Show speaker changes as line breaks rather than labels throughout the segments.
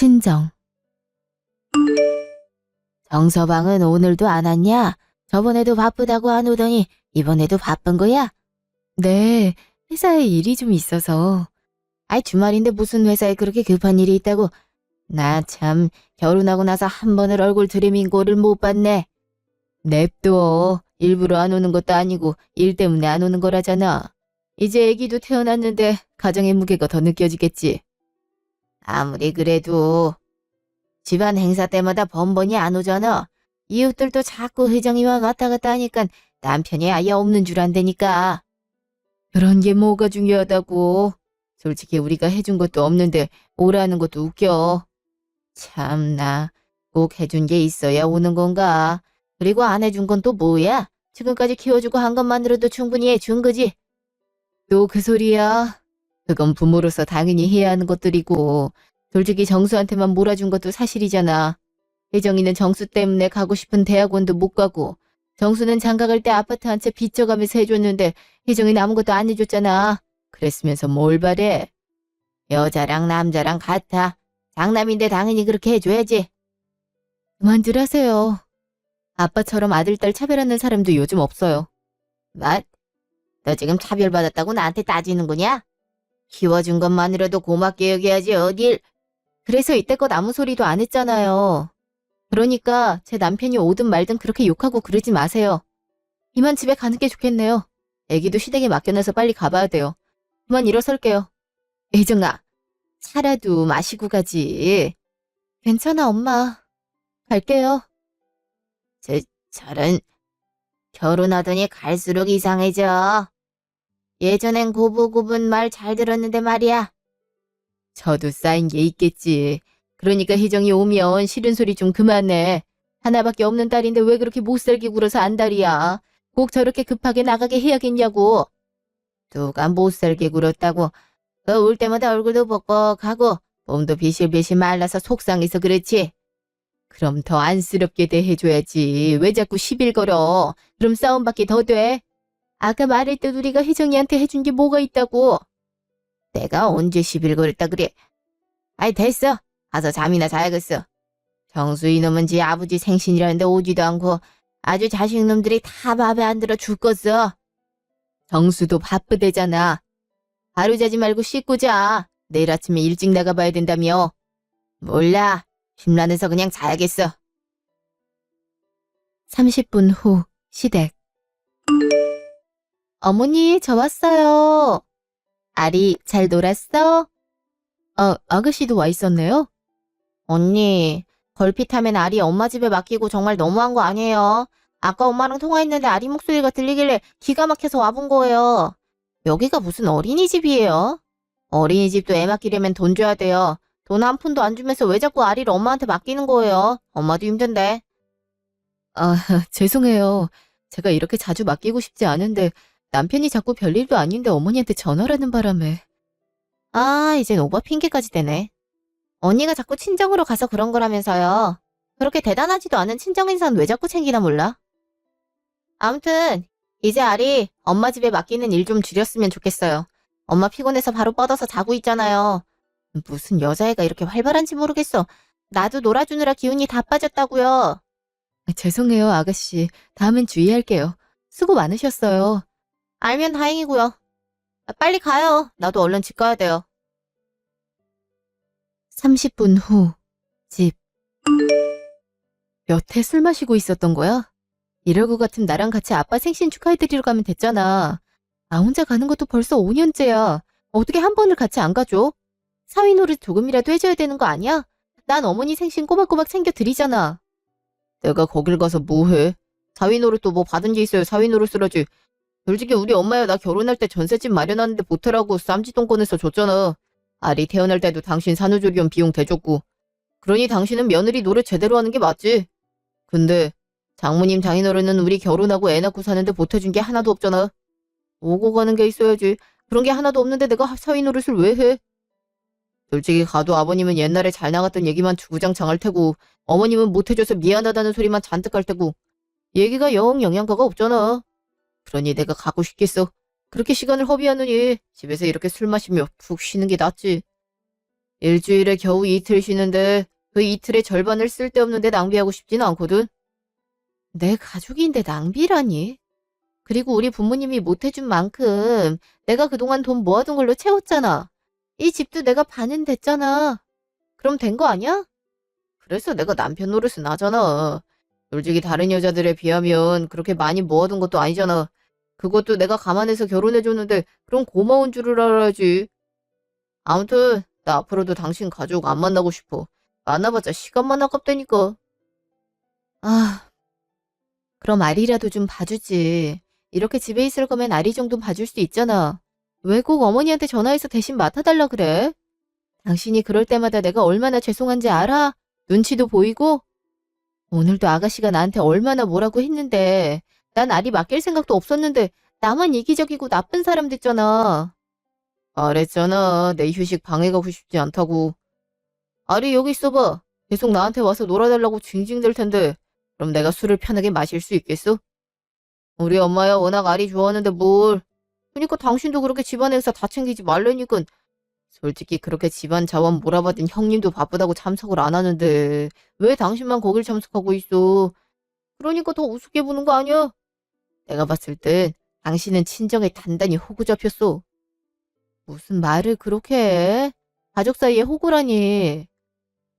친정. 정서방은 오늘도 안 왔냐? 저번에도 바쁘다고 안 오더니 이번에도 바쁜 거야? 네, 회사에 일이 좀 있어서. 아이, 주말인데 무슨 회사에 그렇게 급한 일이 있다고. 나 참 결혼하고 나서 한 번을 얼굴 들이민 꼴을 못 봤네. 냅둬. 일부러 안 오는 것도 아니고 일 때문에 안 오는 거라잖아. 이제 애기도 태어났는데 가정의 무게가 더 느껴지겠지. 아무리 그래도 집안 행사 때마다 번번이 안 오잖아. 이웃들도 자꾸 회장이만 왔다 갔다 하니까 남편이 아예 없는 줄 안다니까. 그런 게 뭐가 중요하다고. 솔직히 우리가 해준 것도 없는데 오라는 것도 웃겨. 참나, 꼭 해준 게 있어야 오는 건가? 그리고 안 해준 건 또 뭐야? 지금까지 키워주고 한 것만으로도 충분히 해준 거지. 또 그 소리야. 그건 부모로서 당연히 해야 하는 것들이고, 솔직히 정수한테만 몰아준 것도 사실이잖아. 혜정이는 정수 때문에 가고 싶은 대학원도 못 가고, 정수는 장가 갈 때 아파트 한 채 빚져가면서 해줬는데 혜정이는 아무것도 안 해줬잖아. 그랬으면서 뭘 바래? 여자랑 남자랑 같아. 장남인데 당연히 그렇게 해줘야지. 그만들 하세요. 아빠처럼 아들, 딸 차별하는 사람도 요즘 없어요. 뭐? 너 지금 차별받았다고 나한테 따지는 거냐? 키워준 것만으로도 고맙게 여겨야지 어딜. 그래서 이때껏 아무 소리도 안 했잖아요. 그러니까 제 남편이 오든 말든 그렇게 욕하고 그러지 마세요. 이만 집에 가는 게 좋겠네요. 애기도 시댁에 맡겨놔서 빨리 가봐야 돼요. 그만 일어설게요. 혜정아, 차라도 마시고 가지. 괜찮아, 엄마. 갈게요. 저런, 결혼하더니 갈수록 이상해져. 예전엔 고분고분 말 잘 들었는데 말이야. 저도 쌓인 게 있겠지. 그러니까 혜정이 오면 싫은 소리 좀 그만해. 하나밖에 없는 딸인데 왜 그렇게 못살게 굴어서 안달이야. 꼭 저렇게 급하게 나가게 해야겠냐고. 누가 못살게 굴었다고. 그 올 때마다 얼굴도 벅벅하고 몸도 비실비실 말라서 속상해서 그렇지. 그럼 더 안쓰럽게 대해줘야지. 왜 자꾸 시빌 걸어. 그럼 싸움밖에 더 돼. 아까 말했듯 우리가 혜정이한테 해준 게 뭐가 있다고. 내가 언제 시빌 걸었다 그래. 아이, 됐어. 가서 잠이나 자야겠어. 정수 이놈은 지 아버지 생신이라는데 오지도 않고 아주 자식놈들이 다 맘에 안 들어 죽겠어. 정수도 바쁘대잖아. 하루 자지 말고 씻고 자. 내일 아침에 일찍 나가봐야 된다며. 몰라. 심란해서 그냥 자야겠어. 30분 후 시댁. 어머니, 저 왔어요. 아리, 잘 놀았어? 아가씨도 와 있었네요? 언니, 걸핏하면 아리 엄마 집에 맡기고 정말 너무한 거 아니에요? 아까 엄마랑 통화했는데 아리 목소리가 들리길래 기가 막혀서 와본 거예요. 여기가 무슨 어린이집이에요? 어린이집도 애 맡기려면 돈 줘야 돼요. 돈 한 푼도 안 주면서 왜 자꾸 아리를 엄마한테 맡기는 거예요? 엄마도 힘든데. 아, 죄송해요. 제가 이렇게 자주 맡기고 싶지 않은데 남편이 자꾸 별일도 아닌데 어머니한테 전화라는 바람에. 아, 이젠 오바 핑계까지 대네. 언니가 자꾸 친정으로 가서 그런 거라면서요. 그렇게 대단하지도 않은 친정 인사는 왜 자꾸 챙기나 몰라? 아무튼 이제 아리 엄마 집에 맡기는 일 좀 줄였으면 좋겠어요. 엄마 피곤해서 바로 뻗어서 자고 있잖아요. 무슨 여자애가 이렇게 활발한지 모르겠어. 나도 놀아주느라 기운이 다 빠졌다고요. 죄송해요, 아가씨. 다음엔 주의할게요. 수고 많으셨어요. 알면 다행이고요. 빨리 가요. 나도 얼른 집 가야 돼요. 30분 후 집. 여태 술 마시고 있었던 거야? 이럴 것 같으면 나랑 같이 아빠 생신 축하해드리러 가면 됐잖아. 나 혼자 가는 것도 벌써 5년째야. 어떻게 한 번을 같이 안 가줘? 사위 노릇 조금이라도 해줘야 되는 거 아니야? 난 어머니 생신 꼬박꼬박 챙겨드리잖아. 내가 거길 가서 뭐해? 사위 노릇도 뭐 받은 게 있어요. 사위 노릇을 하지. 솔직히 우리 엄마야 나 결혼할 때 전셋집 마련하는데 보태라고 쌈짓돈 꺼내서 줬잖아. 아리 태어날 때도 당신 산후조리원 비용 대줬고. 그러니 당신은 며느리 노릇 제대로 하는 게 맞지. 근데 장모님 장인어른은 우리 결혼하고 애 낳고 사는데 보태준 게 하나도 없잖아. 오고 가는 게 있어야지. 그런 게 하나도 없는데 내가 사위 노릇을 왜 해? 솔직히 가도 아버님은 옛날에 잘 나갔던 얘기만 주구장창 할 테고 어머님은 못해줘서 미안하다는 소리만 잔뜩 할 테고 얘기가 영 영양가가 없잖아. 그러니 내가 가고 싶겠어. 그렇게 시간을 허비하느니 집에서 이렇게 술 마시며 푹 쉬는 게 낫지. 일주일에 겨우 이틀 쉬는데 그 이틀의 절반을 쓸데없는데 낭비하고 싶진 않거든. 내 가족인데 낭비라니? 그리고 우리 부모님이 못해준 만큼 내가 그동안 돈 모아둔 걸로 채웠잖아. 이 집도 내가 반은 됐잖아. 그럼 된 거 아니야? 그래서 내가 남편 노릇은 하잖아. 솔직히 다른 여자들에 비하면 그렇게 많이 모아둔 것도 아니잖아. 그것도 내가 감안해서 결혼해줬는데 그럼 고마운 줄을 알아야지. 아무튼 나 앞으로도 당신 가족 안 만나고 싶어. 만나봤자 시간만 아깝다니까. 아, 그럼 아리라도 좀 봐주지. 이렇게 집에 있을 거면 아리 정도 봐줄 수 있잖아. 왜 꼭 어머니한테 전화해서 대신 맡아달라 그래? 당신이 그럴 때마다 내가 얼마나 죄송한지 알아? 눈치도 보이고? 오늘도 아가씨가 나한테 얼마나 뭐라고 했는데 난 아리 맡길 생각도 없었는데 나만 이기적이고 나쁜 사람 됐잖아. 말했잖아. 내 휴식 방해가고 싶지 않다고. 아리 여기 있어봐. 계속 나한테 와서 놀아달라고 징징댈 텐데 그럼 내가 술을 편하게 마실 수 있겠어? 우리 엄마야 워낙 아리 좋아하는데 뭘. 그니까 당신도 그렇게 집안 행사 다 챙기지 말라니까. 솔직히 그렇게 집안 자원 몰아받은 형님도 바쁘다고 참석을 안 하는데 왜 당신만 거길 참석하고 있어? 그러니까 더 우습게 보는 거 아니야? 내가 봤을 땐 당신은 친정에 단단히 호구 잡혔어. 무슨 말을 그렇게 해? 가족 사이에 호구라니.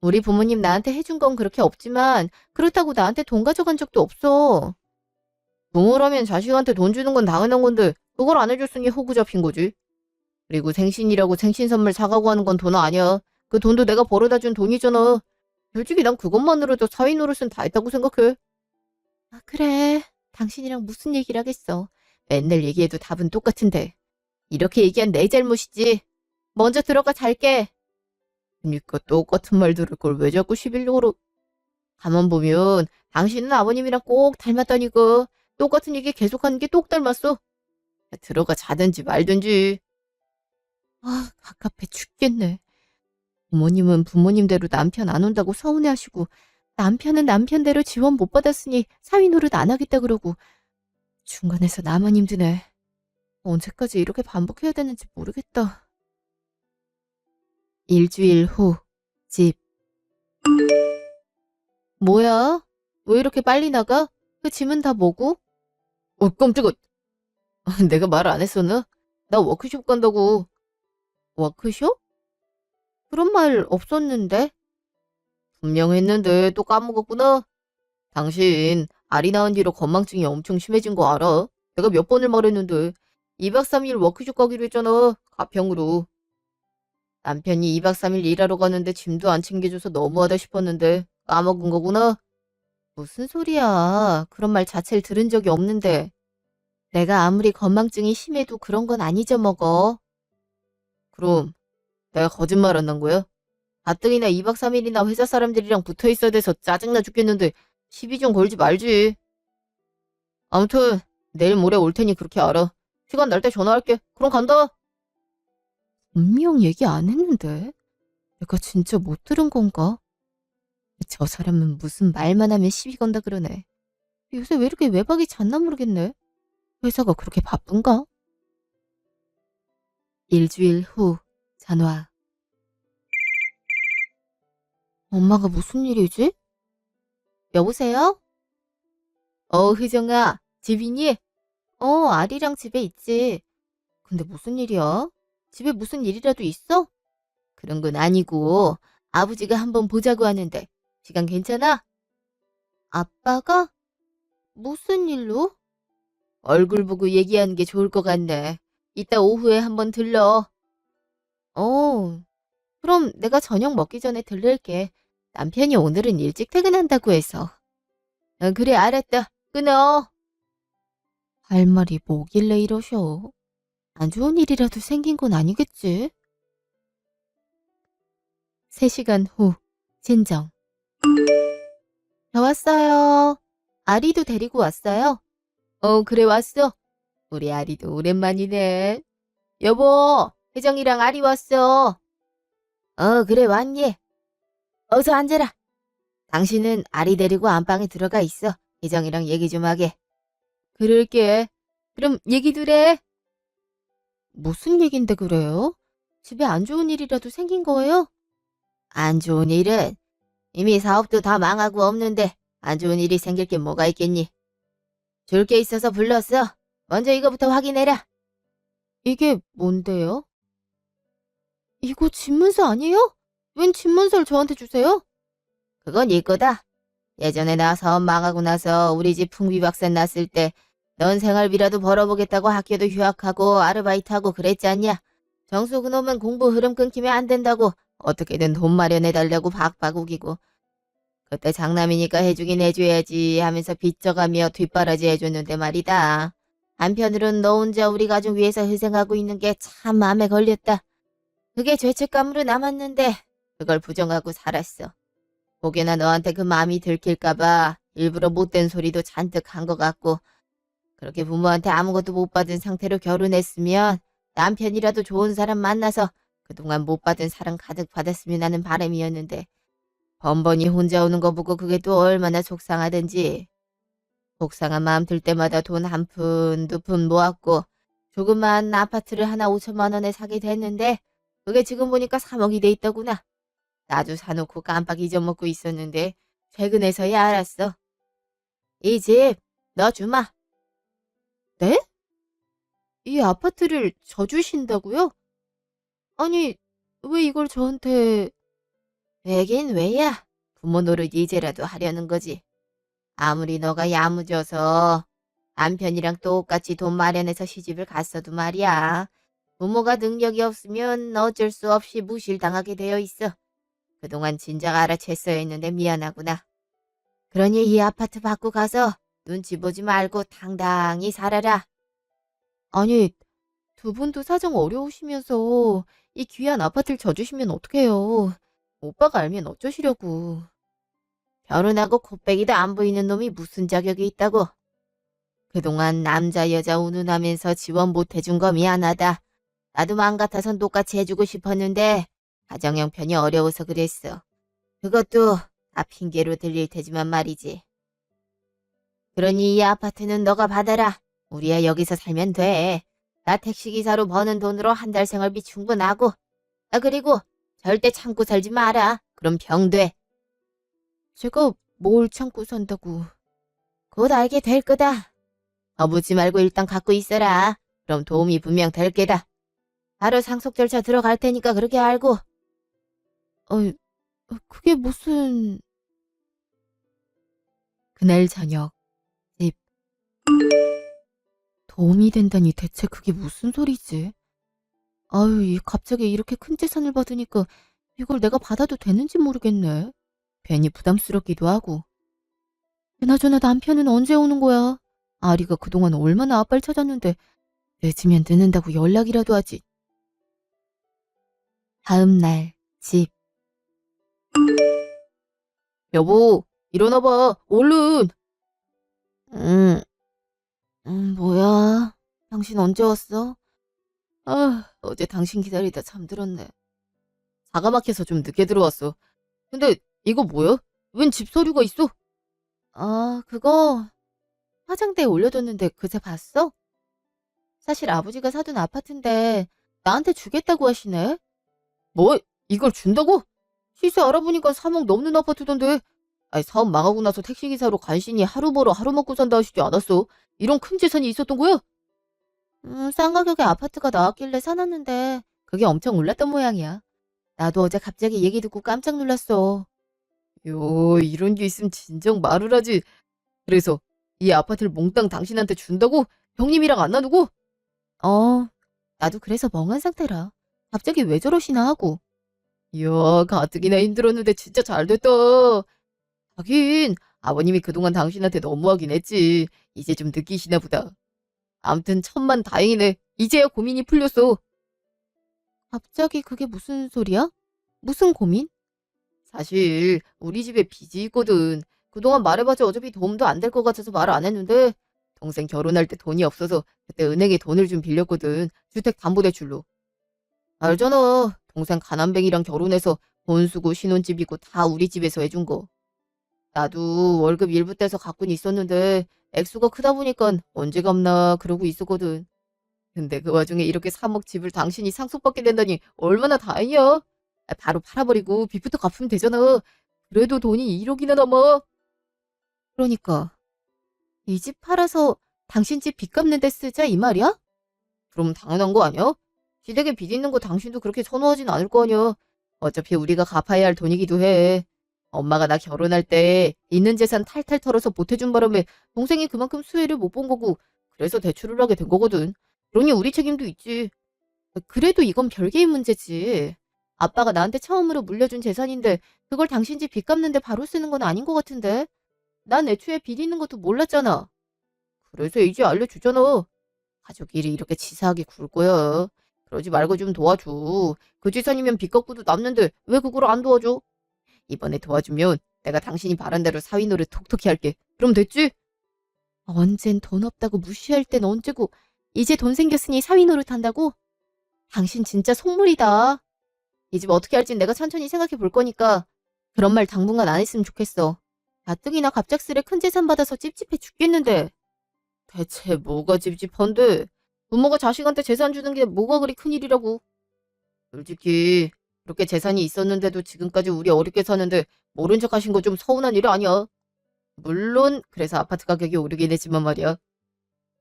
우리 부모님 나한테 해준 건 그렇게 없지만 그렇다고 나한테 돈 가져간 적도 없어. 부모라면 자식한테 돈 주는 건 당연한 건데 그걸 안 해줬으니 호구 잡힌 거지. 그리고 생신이라고 생신 선물 사가고 하는 건 돈 아니야. 그 돈도 내가 벌어다 준 돈이잖아. 솔직히 난 그것만으로도 사위 노릇은 다 했다고 생각해. 아, 그래. 당신이랑 무슨 얘기를 하겠어. 맨날 얘기해도 답은 똑같은데. 이렇게 얘기한 내 잘못이지. 먼저 들어가 잘게. 그니까 똑같은 말 들을 걸 왜 자꾸 11로. 가만 보면 당신은 아버님이랑 꼭 닮았다니까. 똑같은 얘기 계속하는 게 똑 닮았어. 들어가 자든지 말든지. 아, 갑갑해 죽겠네. 부모님은 부모님대로 남편 안 온다고 서운해하시고 남편은 남편대로 지원 못 받았으니 사위 노릇 안 하겠다 그러고 중간에서 나만 힘드네. 언제까지 이렇게 반복해야 되는지 모르겠다. 일주일 후, 집. 뭐야? 왜 이렇게 빨리 나가? 그 짐은 다 뭐고? 깜짝아. 내가 말 안 했었나? 나 워크숍 간다고. 워크숍? 그런 말 없었는데? 분명 했는데 또 까먹었구나. 당신 아리 낳은 뒤로 건망증이 엄청 심해진 거 알아? 내가 몇 번을 말했는데 2박 3일 워크숍 가기로 했잖아. 가평으로. 남편이 2박 3일 일하러 가는데 짐도 안 챙겨줘서 너무하다 싶었는데 까먹은 거구나. 무슨 소리야. 그런 말 자체를 들은 적이 없는데. 내가 아무리 건망증이 심해도 그런 건 안 잊어먹어. 그럼 내가 거짓말 안 한 거야? 가뜩이나 2박 3일이나 회사 사람들이랑 붙어 있어야 돼서 짜증나 죽겠는데 시비 좀 걸지 말지. 아무튼 내일 모레 올 테니 그렇게 알아. 시간 날 때 전화할게. 그럼 간다. 분명 얘기 안 했는데. 내가 진짜 못 들은 건가? 저 사람은 무슨 말만 하면 시비 건다 그러네. 요새 왜 이렇게 외박이 잦나 모르겠네. 회사가 그렇게 바쁜가? 일주일 후 전화. 엄마가 무슨 일이지? 여보세요? 희정아, 집이니? 아리랑 집에 있지. 근데 무슨 일이야? 집에 무슨 일이라도 있어? 그런 건 아니고 아버지가 한번 보자고 하는데 시간 괜찮아? 아빠가? 무슨 일로? 얼굴 보고 얘기하는 게 좋을 것 같네. 이따 오후에 한번 들러. 어, 그럼 내가 저녁 먹기 전에 들를게. 남편이 오늘은 일찍 퇴근한다고 해서. 그래, 알았다. 끊어. 할 말이 뭐길래 이러셔? 안 좋은 일이라도 생긴 건 아니겠지? 3시간 후, 진정. 저 왔어요. 아리도 데리고 왔어요? 그래, 왔어. 우리 아리도 오랜만이네. 여보, 혜정이랑 아리 왔어. 그래, 왔니? 어서 앉아라. 당신은 아리 데리고 안방에 들어가 있어. 혜정이랑 얘기 좀 하게. 그럴게. 그럼 얘기들 해. 무슨 얘긴데 그래요? 집에 안 좋은 일이라도 생긴 거예요? 안 좋은 일은 이미 사업도 다 망하고 없는데 안 좋은 일이 생길 게 뭐가 있겠니? 줄 게 있어서 불렀어. 먼저 이거부터 확인해라. 이게 뭔데요? 이거 집문서 아니에요? 웬 집문서를 저한테 주세요? 그건 네 거다. 예전에 나 사업 망하고 나서 우리 집 풍비박산 났을 때 넌 생활비라도 벌어보겠다고 학교도 휴학하고 아르바이트하고 그랬지 않냐? 정수 그놈은 공부 흐름 끊기면 안 된다고 어떻게든 돈 마련해달라고 박박 우기고 그때 장남이니까 해주긴 해줘야지 하면서 빚져가며 뒷바라지 해줬는데 말이다. 한편으론 너 혼자 우리 가족 위해서 희생하고 있는 게 참 마음에 걸렸다. 그게 죄책감으로 남았는데 그걸 부정하고 살았어. 혹여나 너한테 그 마음이 들킬까봐 일부러 못된 소리도 잔뜩 한 것 같고 그렇게 부모한테 아무것도 못 받은 상태로 결혼했으면 남편이라도 좋은 사람 만나서 그동안 못 받은 사랑 가득 받았으면 하는 바람이었는데 번번이 혼자 오는 거 보고 그게 또 얼마나 속상하든지. 속상한 마음 들 때마다 돈 한 푼, 두 푼 모았고 조그만 아파트를 하나 5천만 원에 사게 됐는데 그게 지금 보니까 3억이 돼 있더구나. 나도 사놓고 깜빡 잊어먹고 있었는데 최근에서야 알았어. 이 집 너 주마. 네? 이 아파트를 저 주신다고요? 아니, 왜 이걸 저한테... 왜긴 왜야? 부모 노릇 이제라도 하려는 거지. 아무리 너가 야무져서 남편이랑 똑같이 돈 마련해서 시집을 갔어도 말이야. 부모가 능력이 없으면 어쩔 수 없이 무실당하게 되어 있어. 그동안 진작 알아챘어야 했는데 미안하구나. 그러니 이 아파트 받고 가서 눈치 보지 말고 당당히 살아라. 아니, 두 분도 사정 어려우시면서 이 귀한 아파트를 져주시면 어떡해요. 오빠가 알면 어쩌시려고. 결혼하고 코빼기도 안 보이는 놈이 무슨 자격이 있다고. 그동안 남자 여자 운운하면서 지원 못 해준 거 미안하다. 나도 마음 같아선 똑같이 해주고 싶었는데 가정 형편이 어려워서 그랬어. 그것도 다 핑계로 들릴 테지만 말이지. 그러니 이 아파트는 너가 받아라. 우리야 여기서 살면 돼. 나 택시기사로 버는 돈으로 한 달 생활비 충분하고. 그리고 절대 참고 살지 마라. 그럼 병돼. 제가 뭘 참고 산다고. 곧 알게 될 거다. 거부지 말고 일단 갖고 있어라. 그럼 도움이 분명 될 게다. 바로 상속 절차 들어갈 테니까 그렇게 알고. 그게 무슨... 그날 저녁 집. 도움이 된다니 대체 그게 무슨 소리지? 아유, 갑자기 이렇게 큰 재산을 받으니까 이걸 내가 받아도 되는지 모르겠네. 괜히 부담스럽기도 하고. 그나저나 남편은 언제 오는 거야? 아리가 그동안 얼마나 아빠를 찾았는데 늦으면 늦는다고 연락이라도 하지. 다음 날 집. 여보, 일어나봐. 얼른. 응, 뭐야? 당신 언제 왔어? 어제 당신 기다리다 잠들었네. 사가 막혀서 좀 늦게 들어왔어. 근데 이거 뭐야? 웬 집 서류가 있어? 그거 화장대에 올려뒀는데 그새 봤어? 사실 아버지가 사둔 아파트인데 나한테 주겠다고 하시네. 뭐? 이걸 준다고? 시세 알아보니까 3억 넘는 아파트던데. 아니, 사업 망하고 나서 택시기사로 간신히 하루 벌어 하루 먹고 산다 하시지 않았어? 이런 큰 재산이 있었던 거야? 싼 가격에 아파트가 나왔길래 사놨는데 그게 엄청 올랐던 모양이야. 나도 어제 갑자기 얘기 듣고 깜짝 놀랐어. 요, 이런 게 있으면 진정 말을 하지. 그래서 이 아파트를 몽땅 당신한테 준다고? 형님이랑 안 나누고? 나도 그래서 멍한 상태라. 갑자기 왜 저러시나 하고. 이야, 가뜩이나 힘들었는데 진짜 잘됐다. 하긴 아버님이 그동안 당신한테 너무하긴 했지. 이제 좀 느끼시나 보다. 암튼 천만 다행이네. 이제야 고민이 풀렸어. 갑자기 그게 무슨 소리야? 무슨 고민? 사실 우리 집에 빚이 있거든. 그동안 말해봤자 어차피 도움도 안 될 것 같아서 말 안 했는데 동생 결혼할 때 돈이 없어서 그때 은행에 돈을 좀 빌렸거든. 주택담보대출로. 알잖아. 동생 가난뱅이랑 결혼해서 돈 쓰고 신혼집이고 다 우리 집에서 해준 거. 나도 월급 일부 떼서 갖고는 있었는데 액수가 크다 보니까 언제 갚나 그러고 있었거든. 근데 그 와중에 이렇게 3억 집을 당신이 상속받게 된다니 얼마나 다행이야. 바로 팔아버리고 빚부터 갚으면 되잖아. 그래도 돈이 1억이나 남아. 그러니까 이 집 팔아서 당신 집 빚 갚는 데 쓰자 이 말이야? 그럼 당연한 거 아니야? 시댁에 빚 있는 거 당신도 그렇게 선호하진 않을 거 아니야. 어차피 우리가 갚아야 할 돈이기도 해. 엄마가 나 결혼할 때 있는 재산 탈탈 털어서 보태준 바람에 동생이 그만큼 수혜를 못 본 거고 그래서 대출을 하게 된 거거든. 그러니 우리 책임도 있지. 그래도 이건 별개의 문제지. 아빠가 나한테 처음으로 물려준 재산인데 그걸 당신 집 빚 갚는데 바로 쓰는 건 아닌 것 같은데. 난 애초에 빚 있는 것도 몰랐잖아. 그래서 이제 알려주잖아. 가족끼리 이렇게 치사하게 굴 거야. 그러지 말고 좀 도와줘. 그 재산이면 빚 갚고도 남는데 왜 그걸 안 도와줘? 이번에 도와주면 내가 당신이 바란 대로 사위 노릇 톡톡히 할게. 그럼 됐지? 언젠 돈 없다고 무시할 땐 언제고 이제 돈 생겼으니 사위 노릇 한다고? 당신 진짜 속물이다. 이 집 어떻게 할진 내가 천천히 생각해 볼 거니까 그런 말 당분간 안 했으면 좋겠어. 가뜩이나 갑작스레 큰 재산 받아서 찝찝해 죽겠는데. 대체 뭐가 찝찝한데? 부모가 자식한테 재산 주는 게 뭐가 그리 큰일이라고. 솔직히 그렇게 재산이 있었는데도 지금까지 우리 어렵게 사는데 모른 척 하신 거 좀 서운한 일 아니야? 물론 그래서 아파트 가격이 오르긴 했지만 말이야.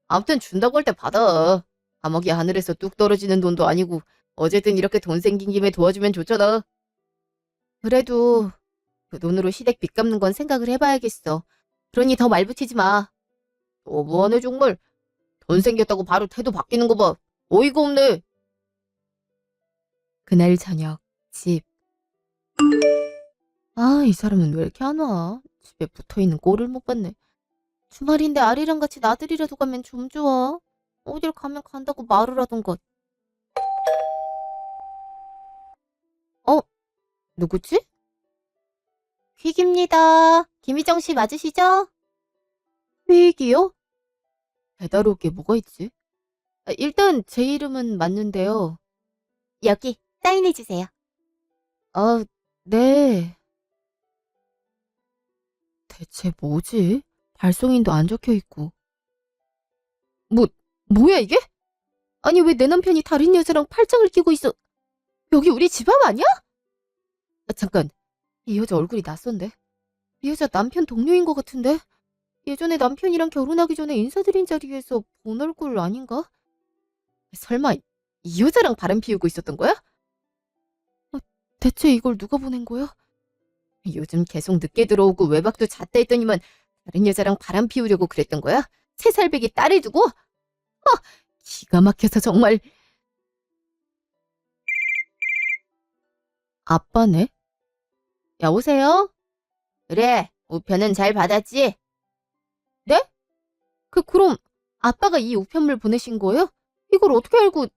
아무튼 준다고 할 때 받아. 감옥이 하늘에서 뚝 떨어지는 돈도 아니고 어쨌든 이렇게 돈 생긴 김에 도와주면 좋잖아. 그래도 그 돈으로 시댁 빚 갚는 건 생각을 해봐야겠어. 그러니 더 말 붙이지 마. 너무하네 정말. 돈 생겼다고 바로 태도 바뀌는 거 봐. 어이가 없네. 그날 저녁 집. 아, 이 사람은 왜 이렇게 안 와? 집에 붙어있는 꼴을 못 봤네. 주말인데 아리랑 같이 나들이라도 가면 좀 좋아. 어딜 가면 간다고 말을 하던가. 어? 누구지? 퀵입니다. 김희정 씨 맞으시죠? 퀵이요? 배달 올 게 뭐가 있지? 일단 제 이름은 맞는데요. 여기 사인해주세요. 아, 네. 대체 뭐지? 발송인도 안 적혀있고. 뭐, 뭐야 이게? 아니 왜 내 남편이 다른 여자랑 팔짱을 끼고 있어? 여기 우리 집 앞 아니야? 잠깐, 이 여자 얼굴이 낯선데? 이 여자 남편 동료인 것 같은데? 예전에 남편이랑 결혼하기 전에 인사드린 자리에서 본 얼굴 아닌가? 설마 이 여자랑 바람 피우고 있었던 거야? 대체 이걸 누가 보낸 거야? 요즘 계속 늦게 들어오고 외박도 잦다 했더니만 다른 여자랑 바람 피우려고 그랬던 거야? 3살배기 딸을 두고? 기가 막혀서 정말. 아빠네? 여보세요? 그래, 우편은 잘 받았지? 네? 그럼 아빠가 이 우편물 보내신 거예요? 이걸 어떻게 알고?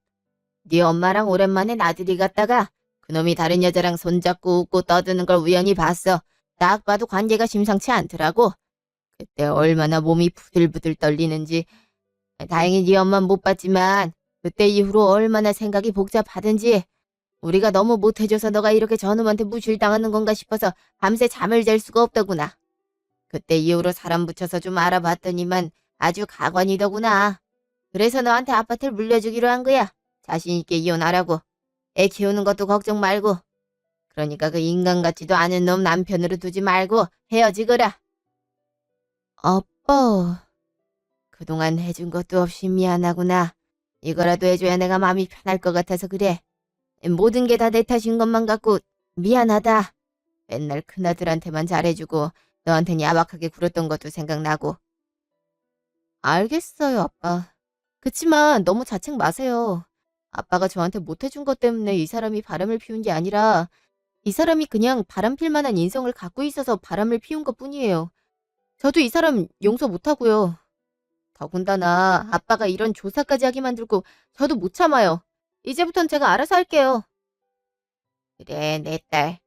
네 엄마랑 오랜만에 나들이 갔다가 그놈이 다른 여자랑 손잡고 웃고 떠드는 걸 우연히 봤어. 딱 봐도 관계가 심상치 않더라고. 그때 얼마나 몸이 부들부들 떨리는지. 다행히 네 엄마는 못 봤지만 그때 이후로 얼마나 생각이 복잡하든지 우리가 너무 못해줘서 너가 이렇게 저놈한테 무실당하는 건가 싶어서 밤새 잠을 잘 수가 없더구나. 그때 이후로 사람 붙여서 좀 알아봤더니만 아주 가관이더구나. 그래서 너한테 아파트를 물려주기로 한 거야. 자신 있게 이혼하라고. 애 키우는 것도 걱정 말고. 그러니까 그 인간 같지도 않은 놈 남편으로 두지 말고 헤어지거라. 아빠. 그동안 해준 것도 없이 미안하구나. 이거라도 해줘야 내가 마음이 편할 것 같아서 그래. 모든 게 다 내 탓인 것만 같고 미안하다. 맨날 큰아들한테만 잘해주고 너한텐 야박하게 굴었던 것도 생각나고. 알겠어요, 아빠. 그치만 너무 자책 마세요. 아빠가 저한테 못해준 것 때문에 이 사람이 바람을 피운 게 아니라 이 사람이 그냥 바람 필 만한 인성을 갖고 있어서 바람을 피운 것 뿐이에요. 저도 이 사람 용서 못하고요. 더군다나 아빠가 이런 조사까지 하게 만들고 저도 못 참아요. 이제부턴 제가 알아서 할게요. 그래, 내 딸.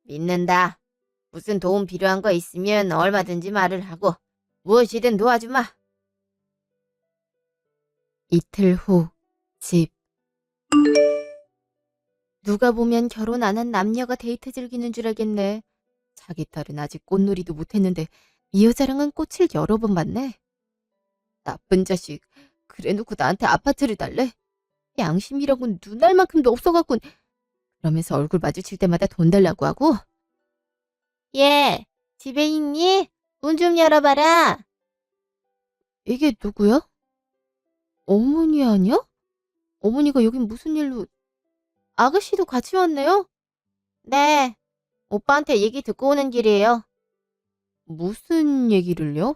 믿는다. 무슨 도움 필요한 거 있으면 얼마든지 말을 하고 무엇이든 도와주마. 이틀 후 집. 누가 보면 결혼 안 한 남녀가 데이트 즐기는 줄 알겠네. 자기 딸은 아직 꽃놀이도 못했는데 이 여자랑은 꽃을 여러 번 봤네. 나쁜 자식. 그래놓고 나한테 아파트를 달래? 양심이라곤 눈알 만큼도 없어갖군. 그러면서 얼굴 마주칠 때마다 돈 달라고 하고. 얘, 집에 있니? 문 좀 열어봐라. 이게 누구야? 어머니 아니야? 어머니가 여긴 무슨 일로... 아가씨도 같이 왔네요? 네, 오빠한테 얘기 듣고 오는 길이에요. 무슨 얘기를요?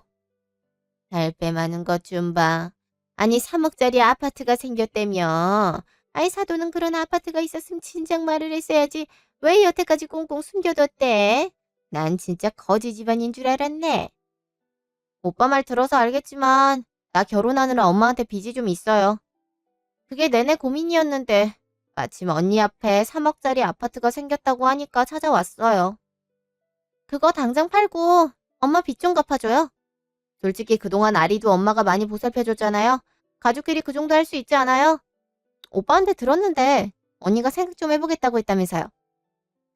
달빼 많은 것 좀 봐. 아니 3억짜리 아파트가 생겼다며. 아이 사돈은 그런 아파트가 있었으면 진작 말을 했어야지. 왜 여태까지 꽁꽁 숨겨뒀대? 난 진짜 거지 집안인 줄 알았네. 오빠 말 들어서 알겠지만 나 결혼하느라 엄마한테 빚이 좀 있어요. 그게 내내 고민이었는데 마침 언니 앞에 3억짜리 아파트가 생겼다고 하니까 찾아왔어요. 그거 당장 팔고 엄마 빚 좀 갚아줘요. 솔직히 그동안 아리도 엄마가 많이 보살펴줬잖아요. 가족끼리 그 정도 할 수 있지 않아요? 오빠한테 들었는데 언니가 생각 좀 해보겠다고 했다면서요.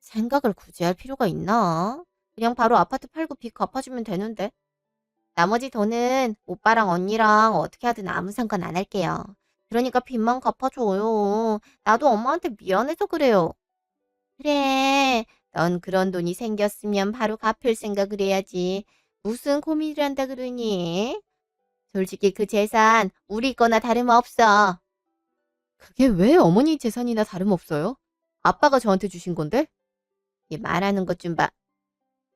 생각을 굳이 할 필요가 있나? 그냥 바로 아파트 팔고 빚 갚아주면 되는데. 나머지 돈은 오빠랑 언니랑 어떻게 하든 아무 상관 안 할게요. 그러니까 빚만 갚아줘요. 나도 엄마한테 미안해서 그래요. 그래, 넌 그런 돈이 생겼으면 바로 갚을 생각을 해야지. 무슨 고민을 한다 그러니? 솔직히 그 재산 우리 거나 다름없어. 그게 왜 어머니 재산이나 다름없어요? 아빠가 저한테 주신 건데? 얘 말하는 것 좀 봐.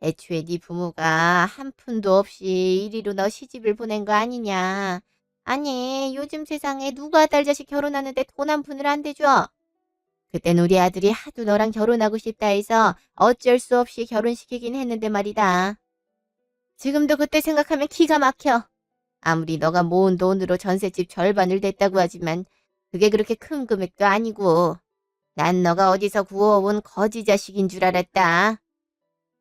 애초에 네 부모가 한 푼도 없이 이리로 너 시집을 보낸 거 아니냐. 아니 요즘 세상에 누가 딸 자식 결혼하는데 돈 한 푼을 안 대줘. 그땐 우리 아들이 하도 너랑 결혼하고 싶다 해서 어쩔 수 없이 결혼시키긴 했는데 말이다. 지금도 그때 생각하면 기가 막혀. 아무리 너가 모은 돈으로 전셋집 절반을 냈다고 하지만 그게 그렇게 큰 금액도 아니고 난 너가 어디서 구워온 거지 자식인 줄 알았다.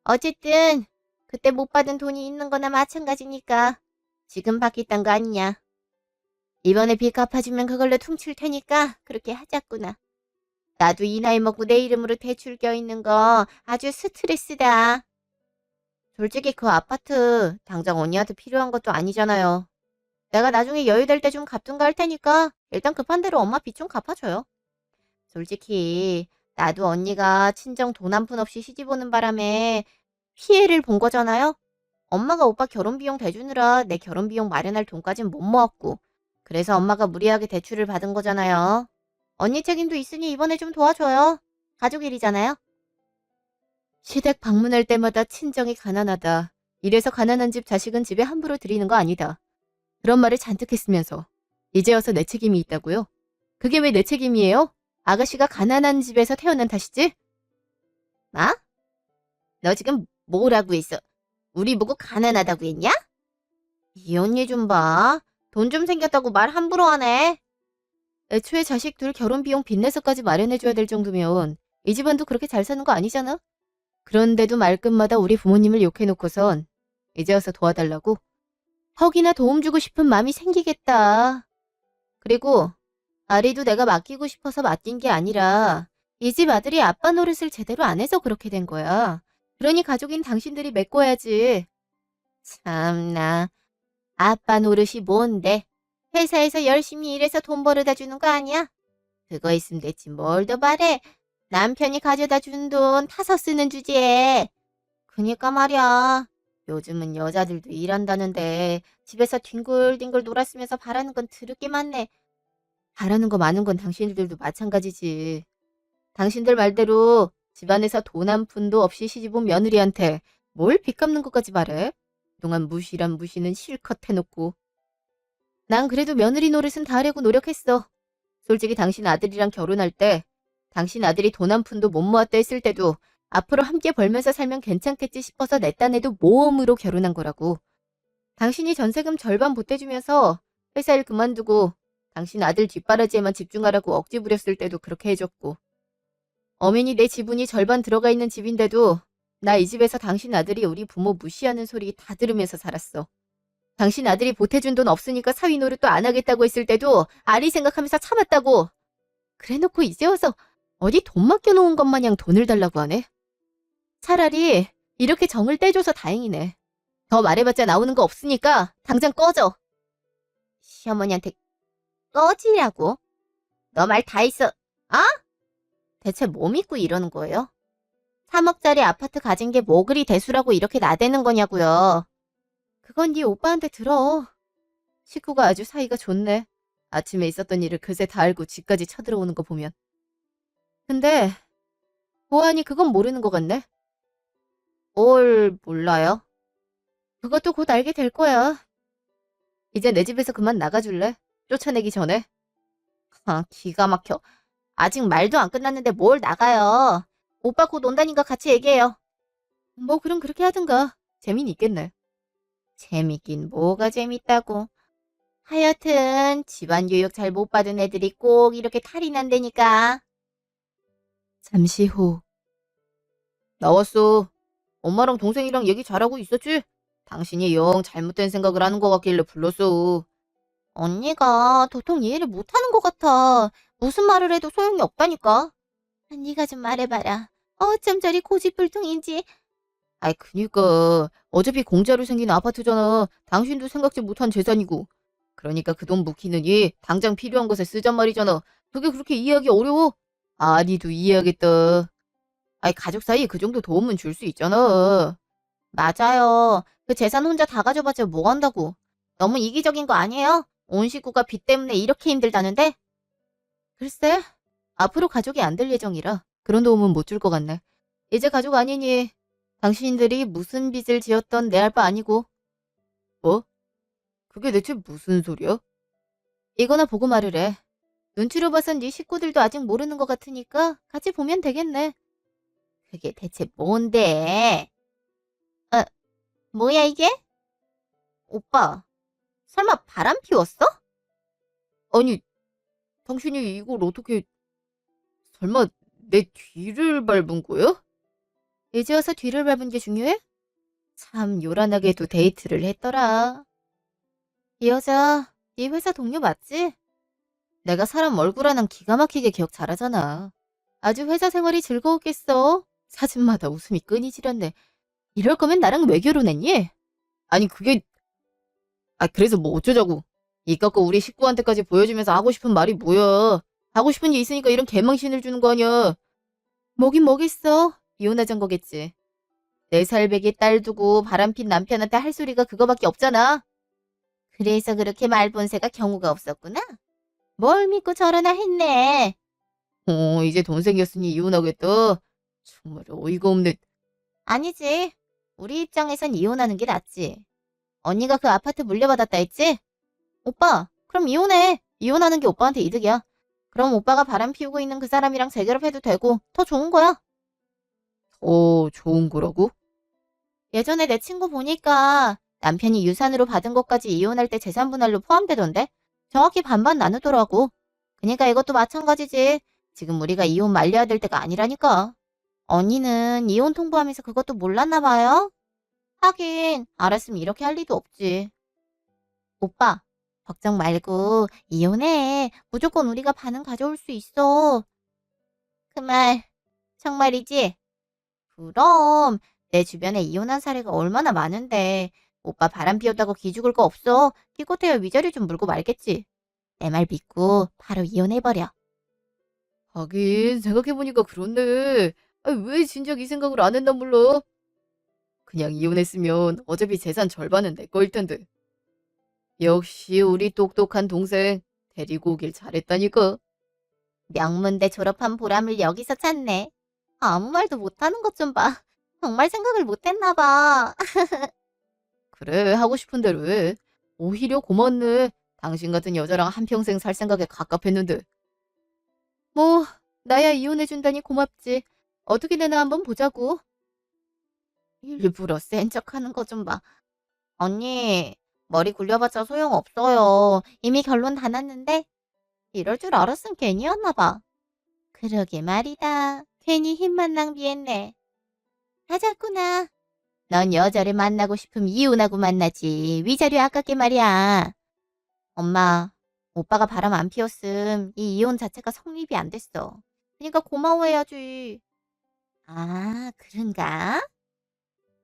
어쨌든 그때 못 받은 돈이 있는 거나 마찬가지니까 지금 받겠단 거 아니냐. 이번에 빚 갚아주면 그걸로 퉁칠 테니까 그렇게 하자꾸나. 나도 이 나이 먹고 내 이름으로 대출 껴있는 거 아주 스트레스다. 솔직히 그 아파트 당장 언니한테 필요한 것도 아니잖아요. 내가 나중에 여유 될 때 좀 갚든가 할 테니까 일단 급한 대로 엄마 빚 좀 갚아줘요. 솔직히 나도 언니가 친정 돈 한 푼 없이 시집 오는 바람에 피해를 본 거잖아요. 엄마가 오빠 결혼 비용 대주느라 내 결혼 비용 마련할 돈까진 못 모았고 그래서 엄마가 무리하게 대출을 받은 거잖아요. 언니 책임도 있으니 이번에 좀 도와줘요. 가족 일이잖아요. 시댁 방문할 때마다 친정이 가난하다. 이래서 가난한 집 자식은 집에 함부로 들이는 거 아니다. 그런 말을 잔뜩 했으면서 이제 와서 내 책임이 있다고요? 그게 왜 내 책임이에요? 아가씨가 가난한 집에서 태어난 탓이지? 뭐? 너 지금 뭐라고 했어? 우리 보고 가난하다고 했냐? 이 언니 좀 봐. 돈 좀 생겼다고 말 함부로 하네. 애초에 자식 둘 결혼 비용 빚내서까지 마련해줘야 될 정도면 이 집안도 그렇게 잘 사는 거 아니잖아? 그런데도 말끝마다 우리 부모님을 욕해놓고선 이제 와서 도와달라고? 헉이나 도움 주고 싶은 마음이 생기겠다. 그리고 아리도 내가 맡기고 싶어서 맡긴 게 아니라 이 집 아들이 아빠 노릇을 제대로 안 해서 그렇게 된 거야. 그러니 가족인 당신들이 메꿔야지. 참나. 아빠 노릇이 뭔데? 회사에서 열심히 일해서 돈 벌어다 주는 거 아니야? 그거 있으면 됐지 뭘 더 바래. 남편이 가져다 준 돈 타서 쓰는 주제에. 그니까 말이야. 요즘은 여자들도 일한다는데 집에서 뒹굴뒹굴 놀았으면서 바라는 건 드럽게 많네. 바라는 거 많은 건 당신들도 마찬가지지. 당신들 말대로 집안에서 돈 한 푼도 없이 시집 온 며느리한테 뭘 빚 갚는 것까지 바래? 그동안 무시란 무시는 실컷 해놓고. 난 그래도 며느리 노릇은 다 하려고 노력했어. 솔직히 당신 아들이랑 결혼할 때 당신 아들이 돈 한 푼도 못 모았다 했을 때도 앞으로 함께 벌면서 살면 괜찮겠지 싶어서 내 딴에도 모험으로 결혼한 거라고. 당신이 전세금 절반 보태주면서 회사 일 그만두고 당신 아들 뒷바라지에만 집중하라고 억지 부렸을 때도 그렇게 해줬고. 어머니 내 지분이 절반 들어가 있는 집인데도 나 이 집에서 당신 아들이 우리 부모 무시하는 소리 다 들으면서 살았어. 당신 아들이 보태준 돈 없으니까 사위 노릇도 안 하겠다고 했을 때도 아리 생각하면서 참았다고. 그래놓고 이제 와서 어디 돈 맡겨놓은 것 마냥 돈을 달라고 하네. 차라리 이렇게 정을 떼줘서 다행이네. 더 말해봤자 나오는 거 없으니까 당장 꺼져. 시어머니한테 꺼지라고? 너 말 다 했어. 어? 대체 뭐 믿고 이러는 거예요? 3억짜리 아파트 가진 게 뭐 그리 대수라고 이렇게 나대는 거냐고요. 그건 네 오빠한테 들어. 식구가 아주 사이가 좋네. 아침에 있었던 일을 그새 다 알고 집까지 쳐들어오는 거 보면. 근데 보아하니 그건 모르는 것 같네. 뭘 몰라요? 그것도 곧 알게 될 거야. 이제 내 집에서 그만 나가줄래? 쫓아내기 전에. 아, 기가 막혀. 아직 말도 안 끝났는데 뭘 나가요. 오빠 곧 온다니까 같이 얘기해요. 뭐 그럼 그렇게 하든가. 재미는 있겠네. 재밌긴 뭐가 재밌다고. 하여튼 집안 교육 잘 못 받은 애들이 꼭 이렇게 탈이 난다니까. 잠시 후. 나왔어. 엄마랑 동생이랑 얘기 잘하고 있었지? 당신이 영 잘못된 생각을 하는 것 같길래 불렀어. 언니가 도통 이해를 못하는 것 같아. 무슨 말을 해도 소용이 없다니까. 네가 좀 말해봐라. 어쩜 저리 고집불통인지. 아이 그니까 어차피 공짜로 생긴 아파트잖아. 당신도 생각지 못한 재산이고. 그러니까 그 돈 묵히느니 당장 필요한 것에 쓰잔 말이잖아. 그게 그렇게 이해하기 어려워? 아니도 이해하겠다. 아이 가족 사이에 그 정도 도움은 줄 수 있잖아. 맞아요. 그 재산 혼자 다 가져봤자 뭐 한다고. 너무 이기적인 거 아니에요? 온 식구가 빚 때문에 이렇게 힘들다는데? 글쎄, 앞으로 가족이 안 될 예정이라 그런 도움은 못 줄 것 같네. 이제 가족 아니니 당신들이 무슨 빚을 지었던 내 알 바 아니고. 뭐? 그게 대체 무슨 소리야? 이거나 보고 말을 해. 눈치로 봐선 네 식구들도 아직 모르는 것 같으니까 같이 보면 되겠네. 그게 대체 뭔데? 아, 뭐야 이게? 오빠, 설마 바람 피웠어? 아니, 당신이 이걸 어떻게... 설마 내 뒤를 밟은 거야? 이제 와서 뒤를 밟은 게 중요해? 참 요란하게도 데이트를 했더라. 이 여자, 네 회사 동료 맞지? 내가 사람 얼굴 하나 기가 막히게 기억 잘하잖아. 아주 회사 생활이 즐거웠겠어. 사진마다 웃음이 끊이질 않네. 이럴 거면 나랑 왜 결혼했니? 아니 그게... 그래서 뭐 어쩌자고. 이깟 거 우리 식구한테까지 보여주면서 하고 싶은 말이 뭐야. 하고 싶은 게 있으니까 이런 개망신을 주는 거 아니야. 뭐긴 뭐겠어. 이혼하자는 거겠지. 4살배기 딸 두고 바람핀 남편한테 할 소리가 그거밖에 없잖아. 그래서 그렇게 말본새가 경우가 없었구나. 뭘 믿고 저러나 했네. 이제 돈 생겼으니 이혼하겠다. 정말 어이가 없네. 아니지. 우리 입장에선 이혼하는 게 낫지. 언니가 그 아파트 물려받았다 했지? 오빠, 그럼 이혼해. 이혼하는 게 오빠한테 이득이야. 그럼 오빠가 바람 피우고 있는 그 사람이랑 재결합해도 되고 더 좋은 거야. 좋은 거라고? 예전에 내 친구 보니까 남편이 유산으로 받은 것까지 이혼할 때 재산분할로 포함되던데? 정확히 반반 나누더라고. 그러니까 이것도 마찬가지지. 지금 우리가 이혼 말려야 될 때가 아니라니까. 언니는 이혼 통보하면서 그것도 몰랐나 봐요? 하긴 알았으면 이렇게 할 리도 없지. 오빠, 걱정 말고 이혼해. 무조건 우리가 반은 가져올 수 있어. 그 말 정말이지? 그럼 내 주변에 이혼한 사례가 얼마나 많은데 오빠 바람 피웠다고 기죽을 거 없어. 기껏해야 위자료 좀 물고 말겠지. 내 말 믿고 바로 이혼해버려. 하긴 생각해보니까 그렇네. 왜 진작 이 생각을 안 했나 몰라. 그냥 이혼했으면 어차피 재산 절반은 내 거일 텐데. 역시 우리 똑똑한 동생 데리고 오길 잘했다니까. 명문대 졸업한 보람을 여기서 찾네. 아무 말도 못하는 것 좀 봐. 정말 생각을 못했나 봐. 그래 하고 싶은 대로 해. 오히려 고맙네. 당신 같은 여자랑 한평생 살 생각에 갑갑했는데. 뭐 나야 이혼해준다니 고맙지. 어떻게 되나 한번 보자고. 일부러 센 척하는 거 좀 봐. 언니, 머리 굴려봤자 소용없어요. 이미 결론 다 났는데? 이럴 줄 알았으면 괜히였나 봐. 그러게 말이다. 괜히 힘만 낭비했네. 하자꾸나. 넌 여자를 만나고 싶으면 이혼하고 만나지. 위자료 아깝게 말이야. 엄마, 오빠가 바람 안 피웠음 이 이혼 자체가 성립이 안 됐어. 그러니까 고마워해야지. 아, 그런가?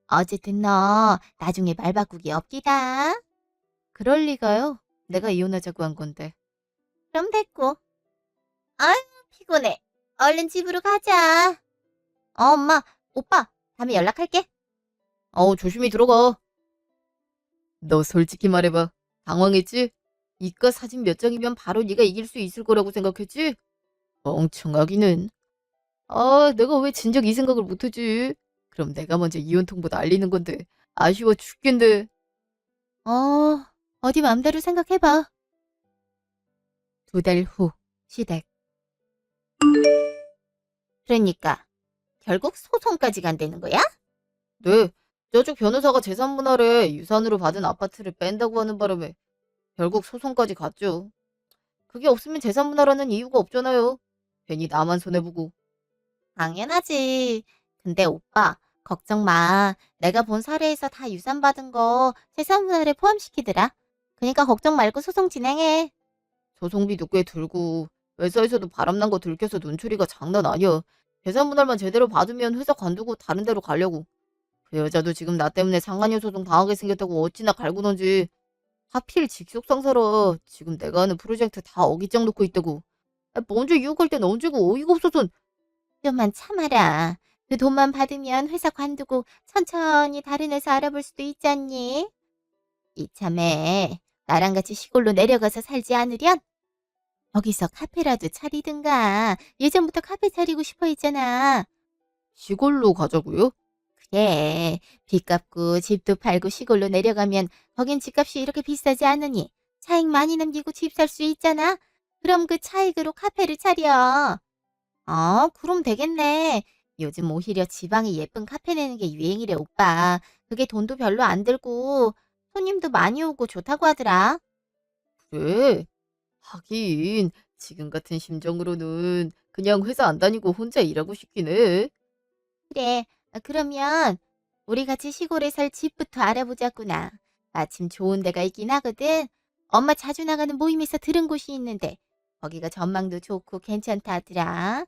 어쨌든 너 나중에 말 바꾸기 없기다. 그럴 리가요. 내가 이혼하자고 한 건데. 그럼 됐고. 아유, 피곤해. 얼른 집으로 가자. 엄마, 오빠, 다음에 연락할게. 조심히 들어가. 너 솔직히 말해봐. 당황했지? 이과 사진 몇 장이면 바로 네가 이길 수 있을 거라고 생각했지? 멍청하기는. 내가 왜 진작 이 생각을 못하지? 그럼 내가 먼저 이혼 통보 날리는 건데. 아쉬워 죽겠네. 어디 맘대로 생각해봐. 2달 후, 시댁. 그러니까 결국 소송까지 간다는 거야? 네, 저쪽 변호사가 재산 분할에 유산으로 받은 아파트를 뺀다고 하는 바람에 결국 소송까지 갔죠. 그게 없으면 재산 분할하는 이유가 없잖아요. 괜히 나만 손해보고. 당연하지. 근데 오빠, 걱정 마. 내가 본 사례에서 다 유산 받은 거 재산 분할에 포함시키더라. 그러니까 걱정 말고 소송 진행해. 소송비도 꽤 들고 회사에서도 바람난 거 들켜서 눈초리가 장난 아니야. 재산 분할만 제대로 받으면 회사 관두고 다른 데로 가려고. 그 여자도 지금 나 때문에 상간녀 소송 당하게 생겼다고 어찌나 갈구던지. 하필 직속 상사라 지금 내가 하는 프로젝트 다 어깃장 놓고 있다고. 먼저 유혹할 땐 언제고 어이가 없어서. 좀만 참아라. 그 돈만 받으면 회사 관두고 천천히 다른 회사 알아볼 수도 있지 않니? 이참에 나랑 같이 시골로 내려가서 살지 않으련? 거기서 카페라도 차리든가. 예전부터 카페 차리고 싶어 했잖아. 시골로 가자고요? 그래. 빚 갚고 집도 팔고 시골로 내려가면 거긴 집값이 이렇게 비싸지 않으니 차익 많이 남기고 집 살 수 있잖아. 그럼 그 차익으로 카페를 차려. 그럼 되겠네. 요즘 오히려 지방에 예쁜 카페 내는 게 유행이래, 오빠. 그게 돈도 별로 안 들고 손님도 많이 오고 좋다고 하더라. 그래? 하긴 지금 같은 심정으로는 그냥 회사 안 다니고 혼자 일하고 싶긴 해. 그래. 그러면 우리 같이 시골에 살 집부터 알아보자꾸나. 마침 좋은 데가 있긴 하거든. 엄마 자주 나가는 모임에서 들은 곳이 있는데 거기가 전망도 좋고 괜찮다 하더라.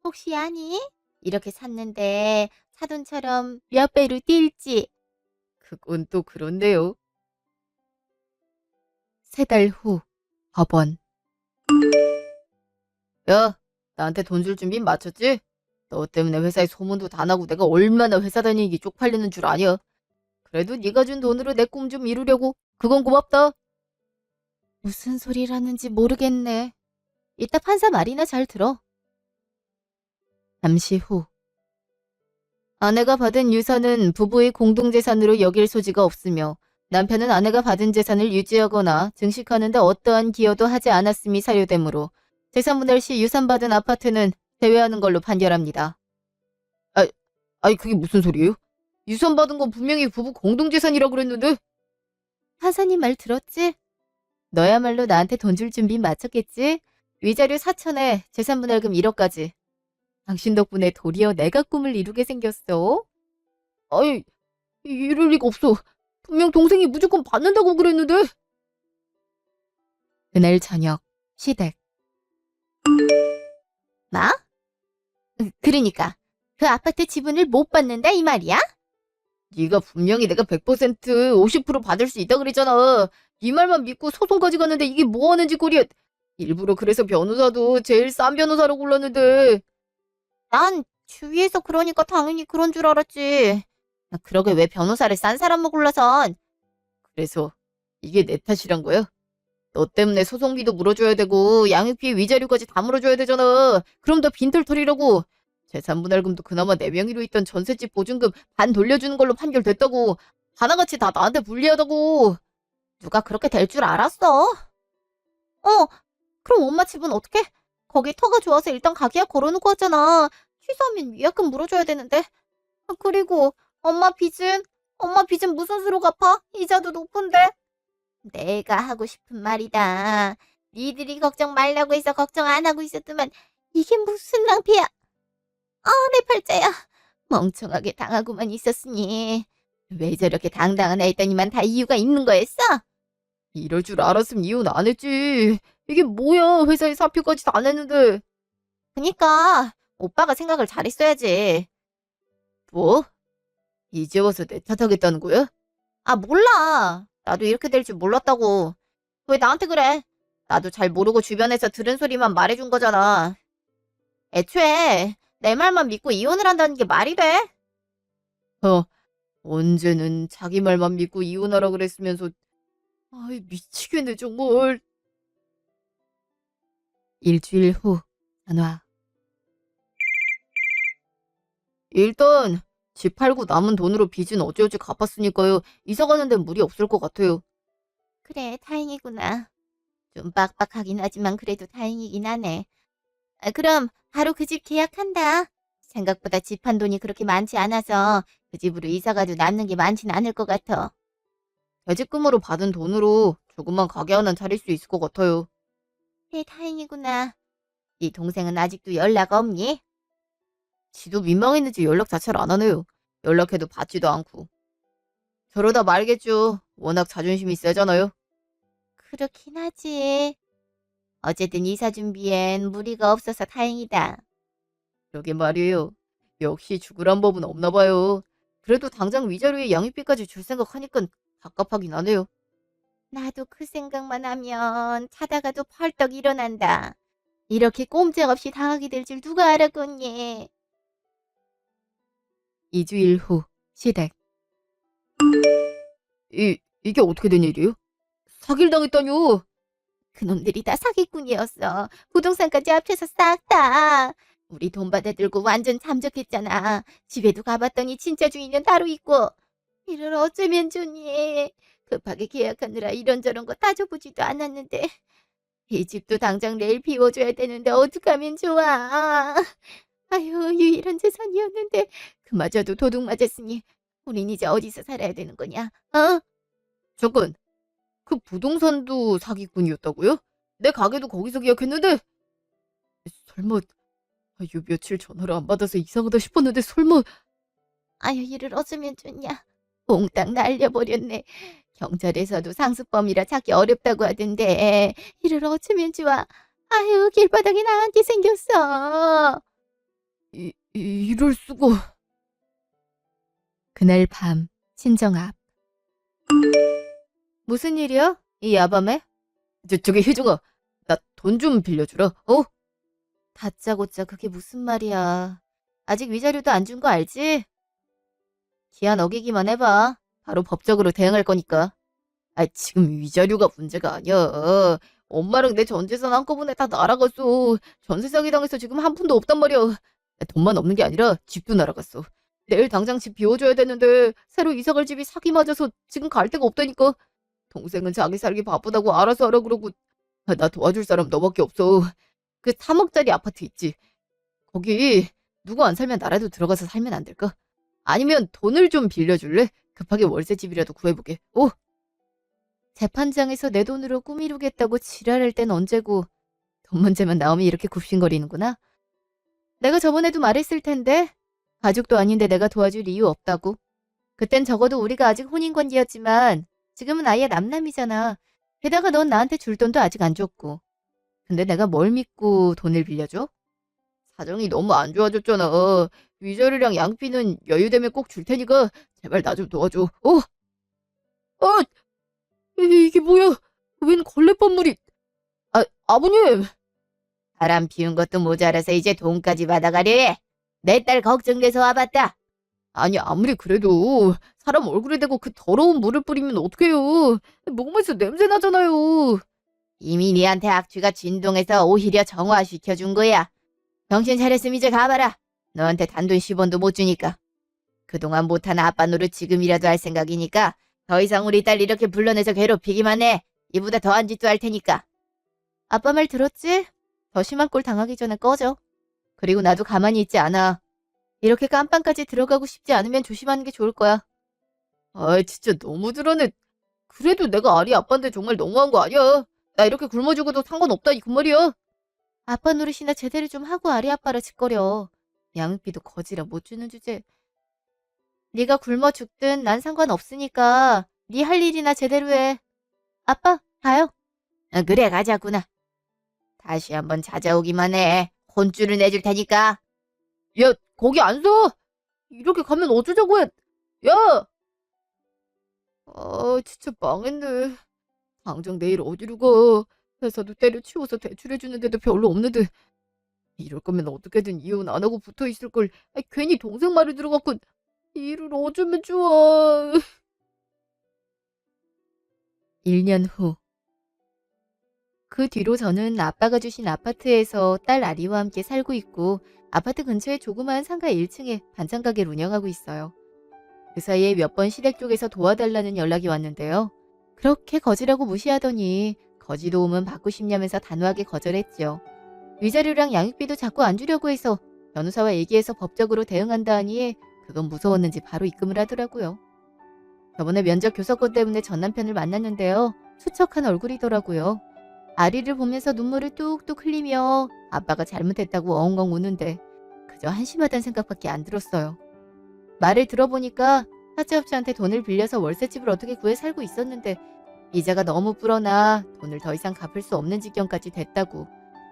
혹시 아니? 이렇게 샀는데 사돈처럼 몇 배로 뛸지. 그건 또 그런데요. 3달 후, 법원. 야, 나한테 돈 줄 준비 마쳤지? 너 때문에 회사에 소문도 다 나고 내가 얼마나 회사 다니기 쪽팔리는 줄 아냐? 그래도 네가 준 돈으로 내 꿈 좀 이루려고. 그건 고맙다. 무슨 소리라는지 모르겠네. 이따 판사 말이나 잘 들어. 잠시 후. 아내가 받은 유산은 부부의 공동재산으로 여길 소지가 없으며 남편은 아내가 받은 재산을 유지하거나 증식하는 데 어떠한 기여도 하지 않았음이 사유되므로 재산분할 시 유산받은 아파트는 제외하는 걸로 판결합니다. 아, 아니 그게 무슨 소리예요? 유산받은 건 분명히 부부 공동재산이라고 그랬는데? 판사님 말 들었지? 너야말로 나한테 돈 줄 준비 마쳤겠지? 위자료 4천에 재산분할금 1억까지. 당신 덕분에 도리어 내가 꿈을 이루게 생겼어. 아니, 이럴 리가 없어. 분명 동생이 무조건 받는다고 그랬는데. 그날 저녁, 시댁. 나? 그러니까 그 아파트 지분을 못 받는다 이 말이야? 네가 분명히 내가 100% 50% 받을 수 있다 그랬잖아. 네 말만 믿고 소송까지 갔는데 이게 뭐 하는 짓거리야. 일부러 그래서 변호사도 제일 싼 변호사로 골랐는데. 난 주위에서 그러니까 당연히 그런 줄 알았지. 그러게 왜 변호사를 싼 사람을 골라선. 그래서 이게 내 탓이란 거야? 너 때문에 소송비도 물어줘야 되고 양육비 위자료까지 다 물어줘야 되잖아. 그럼 너 빈털터리라고. 재산분할금도 그나마 내 명의로 있던 전셋집 보증금 반 돌려주는 걸로 판결됐다고. 하나같이 다 나한테 불리하다고. 누가 그렇게 될 줄 알았어? 그럼 엄마 집은 어떡해? 거기 터가 좋아서 일단 가계약 걸어놓고 왔잖아. 취소하면 위약금 물어줘야 되는데. 그리고 엄마 빚은 무슨 수로 갚아? 이자도 높은데. 내가 하고 싶은 말이다. 니들이 걱정 말라고 해서 걱정 안 하고 있었더만 이게 무슨 낭비야. 내 팔자야. 멍청하게 당하고만 있었으니. 왜 저렇게 당당한 애더니만 다 이유가 있는 거였어? 이럴 줄 알았으면 이혼 안 했지. 이게 뭐야, 회사에 사표까지 다 냈는데. 그니까 오빠가 생각을 잘했어야지. 뭐? 이제 와서 내 탓하겠다는 거야? 몰라. 나도 이렇게 될 줄 몰랐다고. 왜 나한테 그래? 나도 잘 모르고 주변에서 들은 소리만 말해준 거잖아. 애초에 내 말만 믿고 이혼을 한다는 게 말이 돼? 언제는 자기 말만 믿고 이혼하라 그랬으면서. 아이, 미치겠네, 정말. 일주일 후, 전화. 일단 집 팔고 남은 돈으로 빚은 어찌어찌 갚았으니까요. 이사 가는 데는 무리 없을 것 같아요. 그래, 다행이구나. 좀 빡빡하긴 하지만 그래도 다행이긴 하네. 그럼 바로 그 집 계약한다. 생각보다 집 한 돈이 그렇게 많지 않아서 그 집으로 이사 가도 남는 게 많진 않을 것 같아. 퇴직금으로 받은 돈으로 조금만 가게 하나 차릴 수 있을 것 같아요. 그래, 다행이구나. 네 동생은 아직도 연락 없니? 지도 민망했는지 연락 자체를 안 하네요. 연락해도 받지도 않고. 저러다 말겠죠. 워낙 자존심이 세잖아요. 그렇긴 하지. 어쨌든 이사 준비엔 무리가 없어서 다행이다. 그러게 말이에요. 역시 죽으란 법은 없나 봐요. 그래도 당장 위자료에 양육비까지 줄 생각하니까 갑갑하긴 하네요. 나도 그 생각만 하면 자다가도 펄떡 일어난다. 이렇게 꼼짝없이 당하게 될 줄 누가 알았겠니? 2주일 후, 시댁. 이게 어떻게 된 일이에요? 사기를 당했다뇨? 그놈들이 다 사기꾼이었어. 부동산까지 합쳐서 싹 다. 우리 돈 받아들고 완전 잠적했잖아. 집에도 가봤더니 진짜 주인은 따로 있고. 이를 어쩌면 좋니? 급하게 계약하느라 이런저런 거 따져보지도 않았는데. 이 집도 당장 내일 비워줘야 되는데 어떡하면 좋아. 아유, 유일한 재산이었는데 그마저도 도둑 맞았으니 우린 이제 어디서 살아야 되는 거냐? 어? 잠깐, 그 부동산도 사기꾼이었다고요? 내 가게도 거기서 계약했는데. 설마. 요 며칠 전화를 안 받아서 이상하다 싶었는데 설마. 아유, 이를 어쩌면 좋냐. 몽땅 날려버렸네. 경찰에서도 상습범이라 찾기 어렵다고 하던데 이를 어쩌면 좋아. 아유, 길바닥에 나앉게 생겼어. 이럴 수가. 그날 밤, 친정 앞. 무슨 일이야? 이 야밤에? 저기 희정아, 나 돈 좀 빌려주라. 어? 다짜고짜 그게 무슨 말이야. 아직 위자료도 안 준 거 알지? 기한 어기기만 해봐. 바로 법적으로 대응할 거니까. 지금 위자료가 문제가 아니야. 엄마랑 내 전재산 한꺼번에 다 날아갔어. 전세 사기 당해서 지금 한 푼도 없단 말이야. 돈만 없는 게 아니라 집도 날아갔어. 내일 당장 집 비워줘야 되는데 새로 이사 갈 집이 사기 맞아서 지금 갈 데가 없다니까. 동생은 자기 살기 바쁘다고 알아서 하라 그러고. 나 도와줄 사람 너밖에 없어. 그 3억짜리 아파트 있지? 거기 누구 안 살면 나라도 들어가서 살면 안 될까? 아니면 돈을 좀 빌려줄래? 급하게 월세집이라도 구해보게. 오! 재판장에서 내 돈으로 꿈 이루겠다고 지랄할 땐 언제고 돈 문제만 나오면 이렇게 굽신거리는구나. 내가 저번에도 말했을 텐데 가족도 아닌데 내가 도와줄 이유 없다고. 그땐 적어도 우리가 아직 혼인관계였지만 지금은 아예 남남이잖아. 게다가 넌 나한테 줄 돈도 아직 안 줬고. 근데 내가 뭘 믿고 돈을 빌려줘? 사정이 너무 안 좋아졌잖아. 위자료랑 양피는 여유되면 꼭 줄 테니까 제발 나 좀 도와줘. 아, 이게 뭐야? 웬 걸레밥물이? 아버님! 바람 피운 것도 모자라서 이제 돈까지 받아가려 해. 내 딸 걱정돼서 와봤다. 아니, 아무리 그래도 사람 얼굴에 대고 그 더러운 물을 뿌리면 어떡해요. 목에서 냄새 나잖아요. 이미 니한테 악취가 진동해서 오히려 정화시켜준 거야. 정신 차렸으면 이제 가봐라. 너한테 단돈 10원도 못 주니까. 그동안 못한 아빠 노릇 지금이라도 할 생각이니까 더 이상 우리 딸 이렇게 불러내서 괴롭히기만 해. 이보다 더한 짓도 할 테니까. 아빠 말 들었지? 더 심한 꼴 당하기 전에 꺼져. 그리고 나도 가만히 있지 않아. 이렇게 깜빵까지 들어가고 싶지 않으면 조심하는 게 좋을 거야. 진짜 너무 드러내. 그래도 내가 아리 아빠인데 정말 너무한 거 아니야. 나 이렇게 굶어 죽어도 상관없다 이 그 말이야. 아빠 노릇이나 제대로 좀 하고 아리 아빠라 짓거려. 양육비도 거지라 못 주는 주제. 네가 굶어 죽든 난 상관없으니까 네 할 일이나 제대로 해. 아빠, 가요. 그래, 가자꾸나. 다시 한번 찾아오기만 해. 혼쭐을 내줄 테니까. 야, 거기 안 서! 이렇게 가면 어쩌자고 해! 야! 진짜 망했네. 당장 내일 어디로 가? 회사도 때려치워서 대출해주는데도 별로 없는데 이럴 거면 어떻게든 이혼 안 하고 붙어 있을 걸. 괜히 동생 말을 들어갖고 일을 어쩌면 좋아. 1년 후. 그 뒤로 저는 아빠가 주신 아파트에서 딸 아리와 함께 살고 있고 아파트 근처에 조그마한 상가 1층에 반찬 가게를 운영하고 있어요. 그 사이에 몇 번 시댁 쪽에서 도와달라는 연락이 왔는데요. 그렇게 거지라고 무시하더니 거지 도움은 받고 싶냐면서 단호하게 거절했죠. 위자료랑 양육비도 자꾸 안 주려고 해서 변호사와 얘기해서 법적으로 대응한다 하니 그건 무서웠는지 바로 입금을 하더라고요. 저번에 면접 교섭권 때문에 전 남편을 만났는데요. 수척한 얼굴이더라고요. 아리를 보면서 눈물을 뚝뚝 흘리며 아빠가 잘못했다고 엉엉 우는데 그저 한심하다는 생각밖에 안 들었어요. 말을 들어보니까 사채업자한테 돈을 빌려서 월세집을 어떻게 구해 살고 있었는데 이자가 너무 불어나 돈을 더 이상 갚을 수 없는 지경까지 됐다고.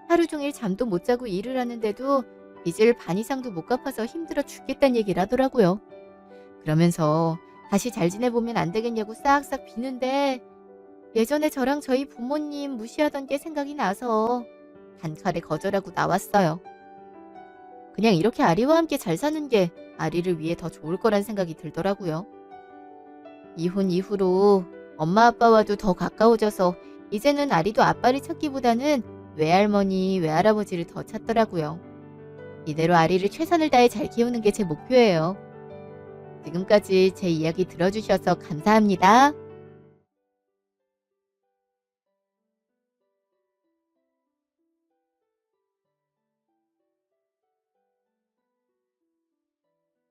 하루 종일 잠도 못 자고 일을 하는데도 빚을 반 이상도 못 갚아서 힘들어 죽겠다는 얘기를 하더라고요. 그러면서 다시 잘 지내보면 안 되겠냐고 싹싹 비는데 예전에 저랑 저희 부모님 무시하던 게 생각이 나서 단칼에 거절하고 나왔어요. 그냥 이렇게 아리와 함께 잘 사는 게 아리를 위해 더 좋을 거란 생각이 들더라고요. 이혼 이후로 엄마 아빠와도 더 가까워져서 이제는 아리도 아빠를 찾기보다는 외할머니, 외할아버지를 더 찾더라고요. 이대로 아리를 최선을 다해 잘 키우는 게 제 목표예요. 지금까지 제 이야기 들어주셔서 감사합니다.